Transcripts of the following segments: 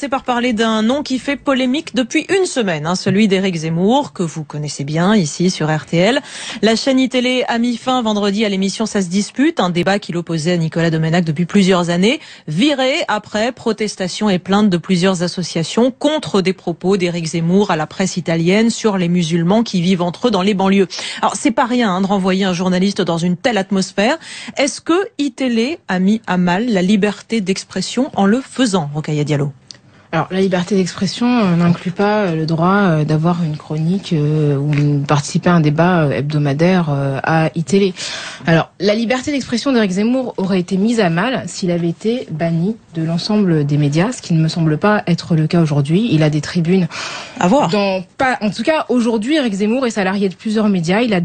C'est par parler d'un nom qui fait polémique depuis une semaine, celui d'Éric Zemmour, que vous connaissez bien ici sur RTL. La chaîne iTélé a mis fin vendredi à l'émission Ça se dispute, un débat qui l'opposait à Nicolas Domenach depuis plusieurs années, viré après protestation et plainte de plusieurs associations contre des propos d'Éric Zemmour à la presse italienne sur les musulmans qui vivent entre eux dans les banlieues. Alors c'est pas rien de renvoyer un journaliste dans une telle atmosphère. Est-ce que iTélé a mis à mal la liberté d'expression en le faisant, Rokhaya Diallo? Alors, la liberté d'expression n'inclut pas le droit d'avoir une chronique ou de participer à un débat hebdomadaire à iTélé. Alors, la liberté d'expression d'Éric Zemmour aurait été mise à mal s'il avait été banni de l'ensemble des médias, ce qui ne me semble pas être le cas aujourd'hui. Il a des tribunes à voir. En tout cas, aujourd'hui, Éric Zemmour est salarié de plusieurs médias. Il a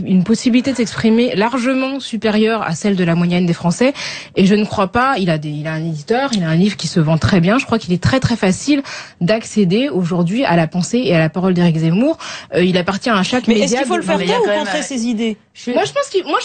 une possibilité de s'exprimer largement supérieure à celle de la moyenne des Français. Et je ne crois pas, il a un éditeur, il a un livre qui se vend très bien. Je crois qu'il est très très facile d'accéder aujourd'hui à la pensée et à la parole d'Éric Zemmour. Il appartient à chaque média. Mais est-ce qu'il faut le faire taire ou contrer ses idées? Moi, je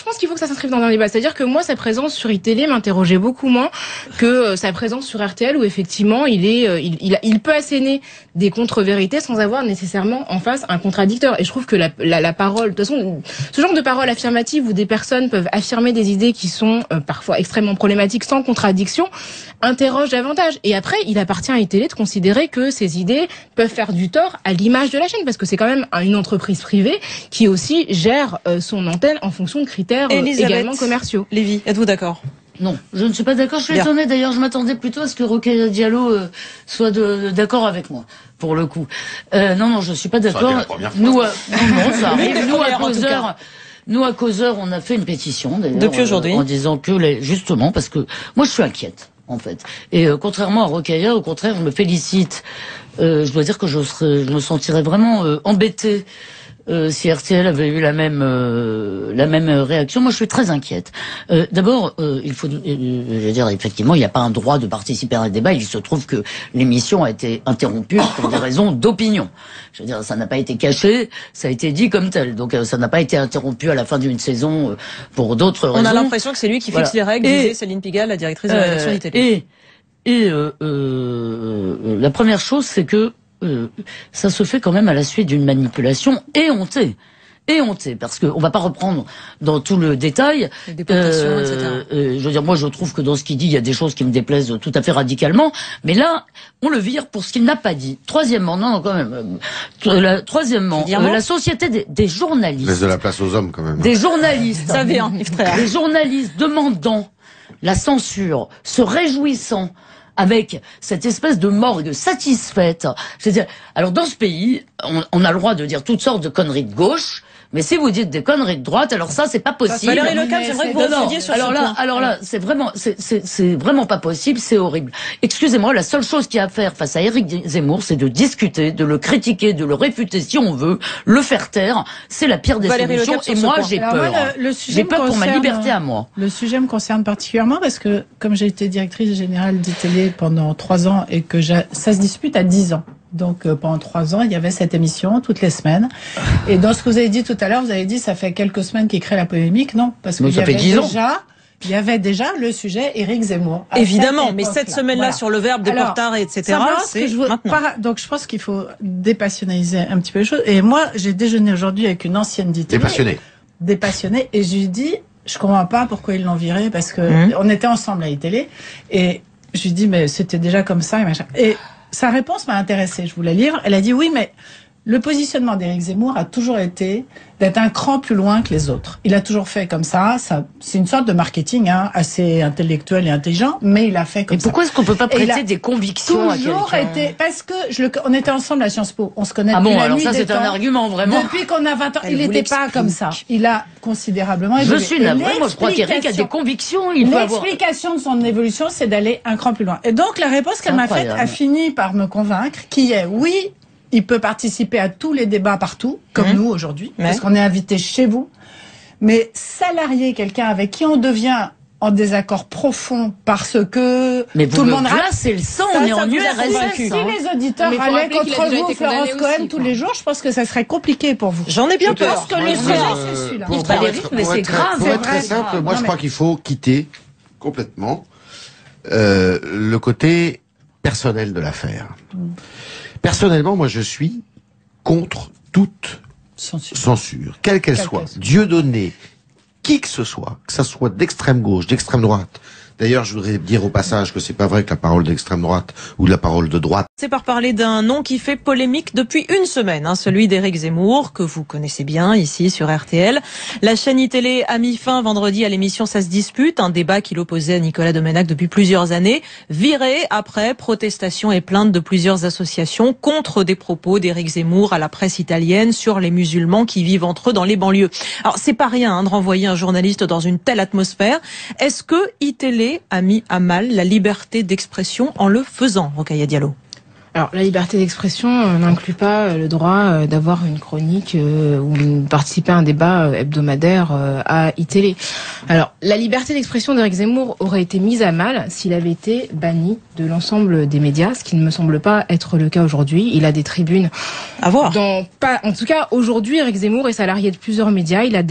pense qu'il faut que ça s'inscrive dans un débat. C'est-à-dire que moi, sa présence sur iTélé m'interrogeait beaucoup moins que sa présence sur RTL, où effectivement, il peut asséner des contre-vérités sans avoir nécessairement en face un contradicteur. Et je trouve que la parole, de toute façon, ce genre de parole affirmative où des personnes peuvent affirmer des idées qui sont parfois extrêmement problématiques sans contradiction, interroge davantage. Et après, il appartient à iTélé de considérer que ces idées peuvent faire du tort à l'image de la chaîne, parce que c'est quand même une entreprise privée qui aussi gère son antenne en fonction de critères également commerciaux. Lévy, êtes-vous d'accord? Non, je ne suis pas d'accord. Je suis étonnée. D'ailleurs, je m'attendais plutôt à ce que Rokhaya Diallo soit d'accord avec moi, pour le coup. Non, je suis pas d'accord. Nous, ça arrive. Nous, à Causeur, on a fait une pétition, d'ailleurs, depuis aujourd'hui, en disant que, justement, parce que moi, je suis inquiète, en fait. Et contrairement à Rokhaya, au contraire, je me félicite. Je dois dire que je me sentirais vraiment embêtée si RTL avait eu la même réaction. Moi, je suis très inquiète. D'abord, il faut, je veux dire, effectivement, il n'y a pas un droit de participer à un débat. Il se trouve que l'émission a été interrompue pour des raisons d'opinion. Je veux dire, ça n'a pas été caché, ça a été dit comme tel. Donc, ça n'a pas été interrompu à la fin d'une saison pour d'autres raisons. On a l'impression que c'est lui qui fixe les règles, disait Céline Pigalle, la directrice de la rédaction d'ITélé. La première chose, c'est que ça se fait quand même à la suite d'une manipulation éhontée. Parce que on va pas reprendre dans tout le détail. Les déportations, etc. Je veux dire, moi, je trouve que dans ce qu'il dit, il y a des choses qui me déplaisent tout à fait radicalement. Mais là, on le vire pour ce qu'il n'a pas dit. Troisièmement, la société des journalistes. Laisse de la place aux hommes, quand même. Des journalistes. Ça vient, des journalistes demandant la censure, se réjouissant avec cette espèce de morgue satisfaite. C'est-à-dire, alors dans ce pays, on a le droit de dire toutes sortes de conneries de gauche, mais si vous dites des conneries de droite, alors ça, c'est pas possible. Valérie Lecam, c'est vrai que vous refusiez sur ce point. Alors là, c'est vraiment pas possible, c'est horrible. Excusez-moi, la seule chose qu'il y a à faire face à Éric Zemmour, c'est de discuter, de le critiquer, de le réfuter si on veut, le faire taire. C'est la pire des solutions. Et moi, j'ai peur. J'ai peur pour ma liberté à moi. Le sujet me concerne particulièrement parce que, comme j'ai été directrice générale d'ITélé pendant 3 ans et que ça se dispute à 10 ans. Donc pendant 3 ans, il y avait cette émission toutes les semaines. Et dans ce que vous avez dit tout à l'heure, vous avez dit ça fait quelques semaines qu'il crée la polémique. Non, parce que il y avait déjà le sujet Éric Zemmour. Évidemment, mais cette semaine-là sur le verbe, déportar, etc. c'est maintenant. Donc je pense qu'il faut dépassionnaliser un petit peu les choses. Et moi, j'ai déjeuné aujourd'hui avec une ancienne d'ITélé. Dépassionnée. Et je lui dis, je comprends pas pourquoi ils l'ont viré, parce que on était ensemble à iTélé. Et je lui dis, mais c'était déjà comme ça et machin. Et sa réponse m'a intéressée, je vous la lire. Elle a dit oui, mais le positionnement d'Éric Zemmour a toujours été d'être un cran plus loin que les autres. Il a toujours fait comme ça c'est une sorte de marketing assez intellectuel et intelligent, mais il a fait comme ça. Et pourquoi est-ce qu'on peut pas prêter des convictions à quelqu'un? Parce que on était ensemble à Sciences Po, on se connaît depuis la nuit des temps. Alors ça c'est un argument vraiment. Depuis qu'on a 20 ans, il n'était pas comme ça. Il a considérablement évolué. Je suis navrée, moi je crois qu'Éric a des convictions. L'explication de son évolution, c'est d'aller un cran plus loin. Et donc la réponse qu'elle m'a faite a fini par me convaincre, qui est oui, il peut participer à tous les débats partout, comme nous aujourd'hui, parce qu'on est invité chez vous. Mais salarier quelqu'un avec qui on devient en désaccord profond parce que tout le monde glacez le sang, on est en URSS. Si les auditeurs allaient contre vous, Florence Cohen, tous les jours, je pense que ça serait compliqué pour vous. J'en ai bien peur. Parce que le sujet, c'est celui-là. Mais c'est grave. Pour être très simple, moi je crois qu'il faut quitter complètement le côté personnelle de l'affaire. Personnellement, moi, je suis contre toute censure, quelle qu'elle soit. Dieudonné, qui que ce soit, que ça soit d'extrême gauche, d'extrême droite. D'ailleurs, je voudrais dire au passage que c'est pas vrai que la parole d'extrême droite ou de la parole de droite. C'est par parler d'un nom qui fait polémique depuis une semaine, celui d'Éric Zemmour, que vous connaissez bien ici sur RTL. La chaîne iTélé a mis fin vendredi à l'émission Ça se dispute, un débat qui l'opposait à Nicolas Domenach depuis plusieurs années, viré après protestation et plainte de plusieurs associations contre des propos d'Éric Zemmour à la presse italienne sur les musulmans qui vivent entre eux dans les banlieues. Alors c'est pas rien de renvoyer un journaliste dans une telle atmosphère. Est-ce que iTélé a mis à mal la liberté d'expression en le faisant, Rokhaya Diallo? Alors, la liberté d'expression n'inclut pas le droit d'avoir une chronique ou de participer à un débat hebdomadaire à iTélé. Alors, la liberté d'expression d'Éric Zemmour aurait été mise à mal s'il avait été banni de l'ensemble des médias, ce qui ne me semble pas être le cas aujourd'hui. Il a des tribunes à voir. En tout cas, aujourd'hui, Éric Zemmour est salarié de plusieurs médias. Il a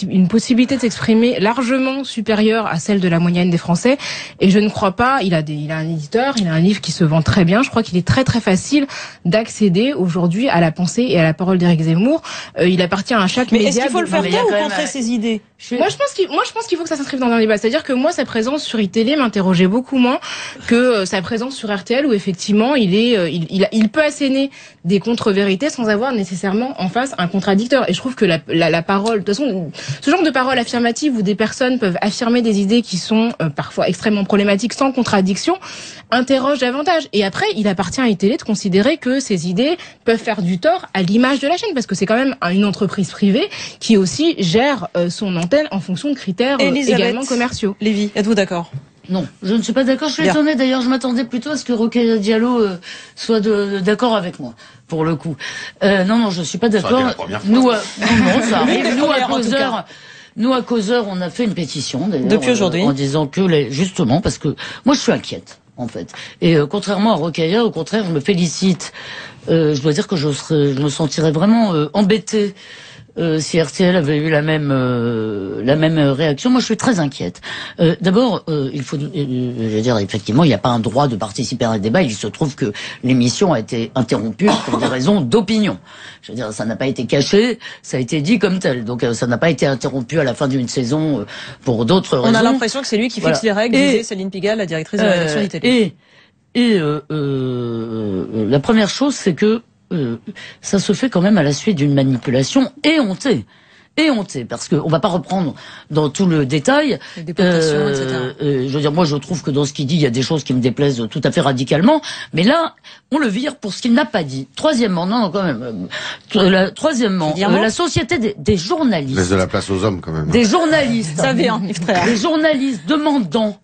une possibilité de s'exprimer largement supérieure à celle de la moyenne des Français. Et je ne crois pas, il a un éditeur, il a un livre qui se vend très bien. Je crois qu'il est très très facile d'accéder aujourd'hui à la pensée et à la parole d'Éric Zemmour. Il appartient à chaque média. Mais est-ce qu'il faut le faire taire ou contrer ses idées? Moi, je pense qu'il faut que ça s'inscrive dans un débat. C'est-à-dire que moi, sa présence sur iTélé m'interrogeait beaucoup moins que sa présence sur RTL, où effectivement, il peut asséner des contre-vérités sans avoir nécessairement en face un contradicteur. Et je trouve que la parole, de toute façon, ce genre de parole affirmative où des personnes peuvent affirmer des idées qui sont parfois extrêmement problématiques sans contradiction, interroge davantage. Et après, il appartient à iTélé de considérer que ces idées peuvent faire du tort à l'image de la chaîne, parce que c'est quand même une entreprise privée qui aussi gère son antenne en fonction de critères également commerciaux. Lévy, êtes-vous d'accord? Non, je ne suis pas d'accord. Je suis étonnée d'ailleurs. Je m'attendais plutôt à ce que Rokhaya Diallo soit d'accord avec moi, pour le coup. Non, je suis pas d'accord. Nous, ça arrive. Nous, à Causeur, on a fait une pétition d'ailleurs, depuis aujourd'hui, en disant que justement, parce que moi, je suis inquiète. En fait. Et contrairement à Rokhaya, au contraire, je me félicite. Je dois dire que je me sentirais vraiment embêtée si RTL avait eu la même réaction. Moi, je suis très inquiète. D'abord, il faut, je veux dire, effectivement, il n'y a pas un droit de participer à un débat. Il se trouve que l'émission a été interrompue pour des raisons d'opinion. Je veux dire, ça n'a pas été caché, ça a été dit comme tel. Donc, ça n'a pas été interrompu à la fin d'une saison pour d'autres raisons. On a l'impression que c'est lui qui fixe les règles, disait Céline Pigalle, la directrice de la rédaction d'ITélé. La première chose, c'est que ça se fait quand même à la suite d'une manipulation éhontée. Parce qu'on va pas reprendre dans tout le détail. Les déportations, etc. Je veux dire, moi, je trouve que dans ce qu'il dit, il y a des choses qui me déplaisent tout à fait radicalement. Mais là, on le vire pour ce qu'il n'a pas dit. Troisièmement, la société des journalistes. Laisse de la place aux hommes, quand même. Des journalistes. Ça vient, frère. Des journalistes demandant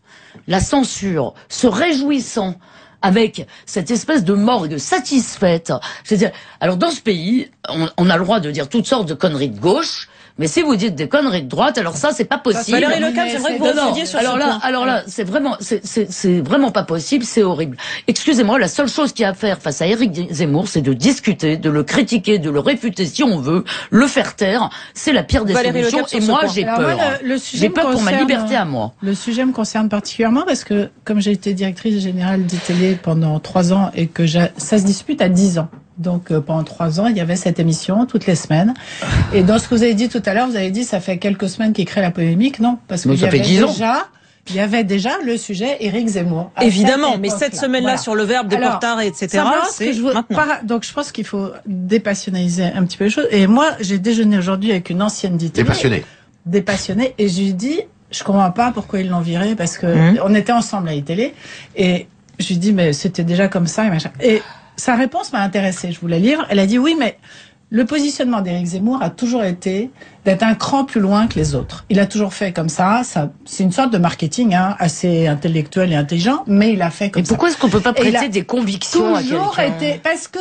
la censure, se réjouissant avec cette espèce de morgue satisfaite. C'est-à-dire, alors dans ce pays, on a le droit de dire toutes sortes de conneries de gauche, mais si vous dites des conneries de droite, alors ça, c'est pas possible. Valérie Lecam, j'aimerais que vous revienniez sur ce point. Alors là, c'est vraiment pas possible, c'est horrible. Excusez-moi, la seule chose qu'il y a à faire face à Éric Zemmour, c'est de discuter, de le critiquer, de le réfuter si on veut, le faire taire. C'est la pire des solutions. Et moi, j'ai peur. J'ai peur pour ma liberté à moi. Le sujet me concerne particulièrement parce que, comme j'ai été directrice générale d'ITélé pendant 3 ans et que ça se dispute à 10 ans. Donc pendant 3 ans, il y avait cette émission toutes les semaines. Et dans ce que vous avez dit tout à l'heure, vous avez dit ça fait quelques semaines qu'il crée la polémique, non? Parce que il y avait déjà le sujet Éric Zemmour. Évidemment, mais cette semaine-là sur le verbe déporter, etc. Donc je pense qu'il faut dépassionnaliser un petit peu les choses. Et moi, j'ai déjeuné aujourd'hui avec une ancienne d'ITélé. Dépassionnée. Et je lui dis, je comprends pas pourquoi ils l'ont viré, parce que on était ensemble à iTélé. Et je lui dis, mais c'était déjà comme ça et machin. Et sa réponse m'a intéressée, je vous la livre. Elle a dit oui, mais le positionnement d'Éric Zemmour a toujours été d'être un cran plus loin que les autres. Il a toujours fait comme ça. C'est une sorte de marketing assez intellectuel et intelligent, mais il a fait comme ça. Et pourquoi est-ce qu'on peut pas prêter des convictions à quelqu'un? Parce que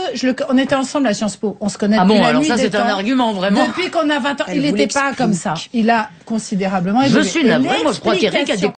on était ensemble à Sciences Po, on se connaît depuis la nuit des temps. Alors ça c'est un argument vraiment. Depuis qu'on a 20 ans, il n'était pas comme ça. Il a considérablement évolué. Je suis navrée, moi je crois qu'Éric a des